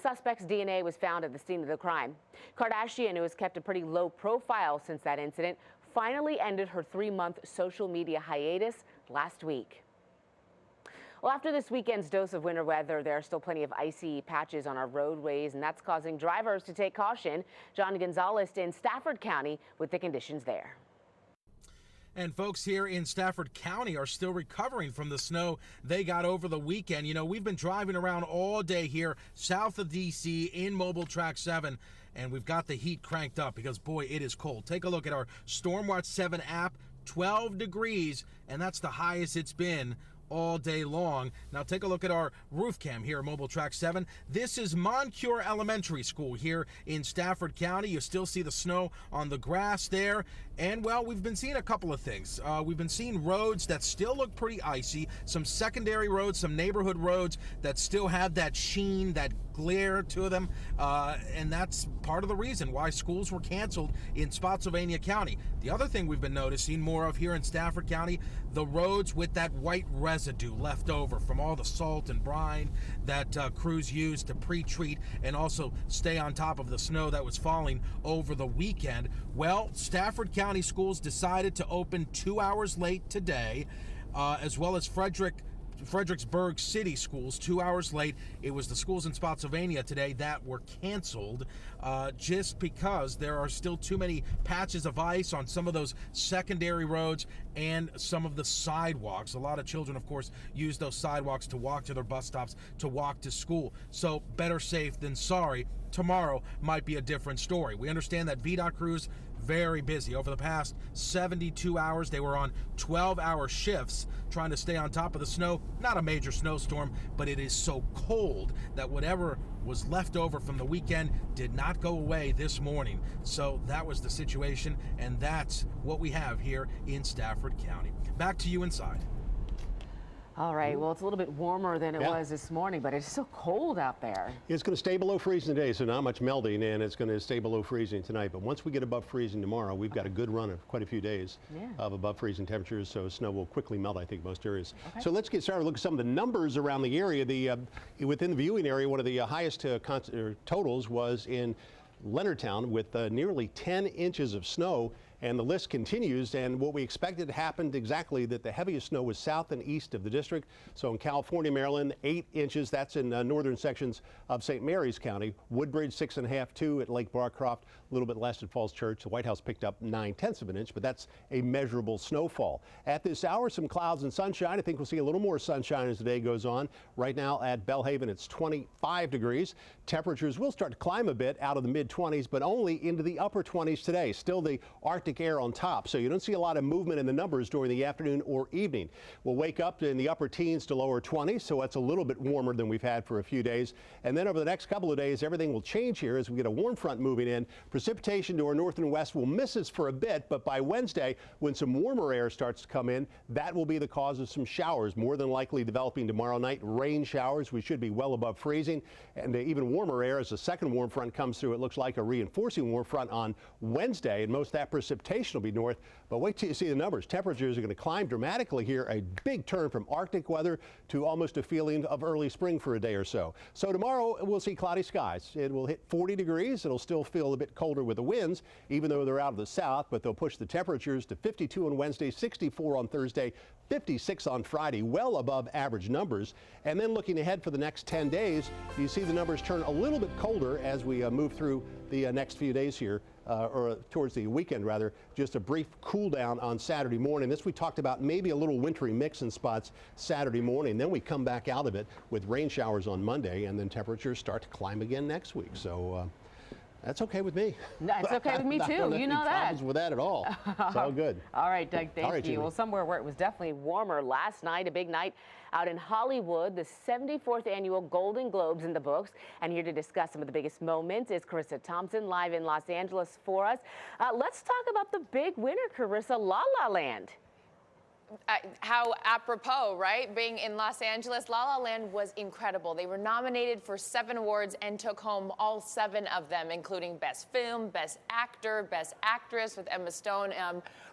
suspect's DNA was found at the scene of the crime. Kardashian, who has kept a pretty low profile since that incident, finally ended her 3-month social media hiatus last week. Well, after this weekend's dose of winter weather, there are still plenty of icy patches on our roadways, and that's causing drivers to take caution. John Gonzalez in Stafford County with the conditions there. And folks here in Stafford County are still recovering from the snow they got over the weekend. You know, we've been driving around all day here south of D.C. in Mobile Track 7, and we've got the heat cranked up because, boy, it is cold. Take a look at our Stormwatch 7 app, 12 degrees, and that's the highest it's been all day long. Now take a look at our roof cam here at Mobile Track 7. This is Moncure Elementary School here in Stafford County. You still see the snow on the grass there. And well, we've been seeing a couple of things. We've been seeing roads that still look pretty icy, some secondary roads, some neighborhood roads that still have that sheen, that glare to them. And that's part of the reason why schools were canceled in Spotsylvania County. The other thing we've been noticing more of here in Stafford County, the roads with that white residue left over from all the salt and brine that crews used to pre-treat and also stay on top of the snow that was falling over the weekend. Well, Stafford County schools decided to open 2 hours late today, as well as Fredericksburg City schools 2 hours late. It was the schools in Spotsylvania today that were canceled just because there are still too many patches of ice on some of those secondary roads and some of the sidewalks. A lot of children, of course, use those sidewalks to walk to their bus stops, to walk to school. So better safe than sorry. Tomorrow might be a different story. We understand that VDOT crews very busy. Over the past 72 hours, they were on 12-hour shifts trying to stay on top of the snow. Not a major snowstorm, but it is so cold that whatever was left over from the weekend did not go away this morning. So that was the situation, and that's what we have here in Stafford County. Back to you inside. All right, well, it's a little bit warmer than it was this morning, but it's so cold out there. It's going to stay below freezing today, so not much melting, and it's going to stay below freezing tonight. But once we get above freezing tomorrow, we've got a good run of quite a few days of above freezing temperatures, so snow will quickly melt, I think, most areas. So let's get started. Look at some of the numbers around the area. Within the viewing area, one of the highest totals was in Leonardtown with nearly 10 inches of snow. And the list continues, and what we expected happened exactly, that the heaviest snow was south and east of the district. So in California, Maryland, 8 inches. That's in northern sections of St. Mary's County. Woodbridge, 6.5, 2 at Lake Barcroft, a little bit less at Falls Church. The White House picked up 9/10 of an inch, but that's a measurable snowfall. At this hour, some clouds and sunshine. I think we'll see a little more sunshine as the day goes on. Right now at Belhaven, it's 25 degrees. Temperatures will start to climb a bit out of the mid-20s, but only into the upper 20s today. Still the Arctic air on top, so you don't see a lot of movement in the numbers during the afternoon or evening. We'll wake up in the upper teens to lower 20s, so that's a little bit warmer than we've had for a few days. And then over the next couple of days, everything will change here as we get a warm front moving in. Precipitation to our north and west will miss us for a bit, but by Wednesday, when some warmer air starts to come in, that will be the cause of some showers, more than likely developing tomorrow night. Rain showers. We should be well above freezing, and even warmer air as the second warm front comes through. It looks like a reinforcing warm front on Wednesday, and most of that precipitation will be north, but wait till you see the numbers. Temperatures are going to climb dramatically here. A big turn from Arctic weather to almost a feeling of early spring for a day or so. So tomorrow we'll see cloudy skies. It will hit 40 degrees. It'll still feel a bit colder with the winds, even though they're out of the south, but they'll push the temperatures to 52 on Wednesday, 64 on Thursday, 56 on Friday, well above average numbers. And then looking ahead for the next 10 days, you see the numbers turn a little bit colder as we move through the next few days here, or towards the weekend rather. Just a brief cool down on Saturday morning. This we talked about, maybe a little wintry mix in spots Saturday morning. Then we come back out of it with rain showers on Monday, and then temperatures start to climb again next week. So that's okay with me. That's okay with me too. You know that. Problems with that at all. It's all good. All right, Doug, thank you. Jimmy. Well, somewhere where it was definitely warmer last night, a big night out in Hollywood, the 74th annual Golden Globes in the books. And here to discuss some of the biggest moments is Carissa Thompson, live in Los Angeles for us. Let's talk about the big winner, Carissa, La La Land. How apropos, right? Being in Los Angeles, La La Land was incredible. They were nominated for 7 awards and took home all 7 of them, including Best Film, Best Actor, Best Actress with Emma Stone.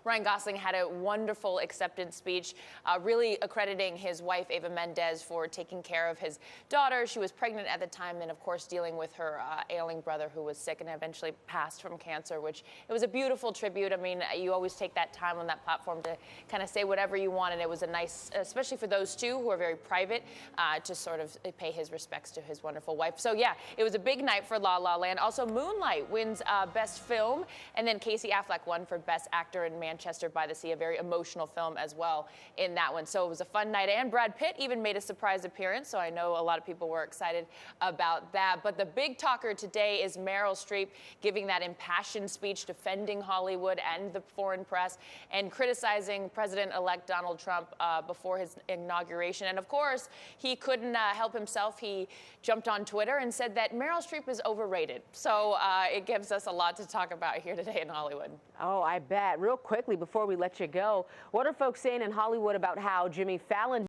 Ryan Gosling had a wonderful acceptance speech, really accrediting his wife, Eva Mendes, for taking care of his daughter. She was pregnant at the time and, of course, dealing with her ailing brother who was sick and eventually passed from cancer, which it was a beautiful tribute. I mean, you always take that time on that platform to kind of say whatever you want, and it was a nice, especially for those two who are very private, to sort of pay his respects to his wonderful wife. So yeah, it was a big night for La La Land. Also, Moonlight wins Best Film, and then Casey Affleck won for Best Actor in Manchester by the Sea, a very emotional film as well in that one. So it was a fun night, and Brad Pitt even made a surprise appearance, so I know a lot of people were excited about that. But the big talker today is Meryl Streep giving that impassioned speech defending Hollywood and the foreign press and criticizing President-elect Donald Trump before his inauguration. And of course, he couldn't help himself. He jumped on Twitter and said that Meryl Streep is overrated. So it gives us a lot to talk about here today in Hollywood. Oh, I bet. Real quickly before we let you go, what are folks saying in Hollywood about how Jimmy Fallon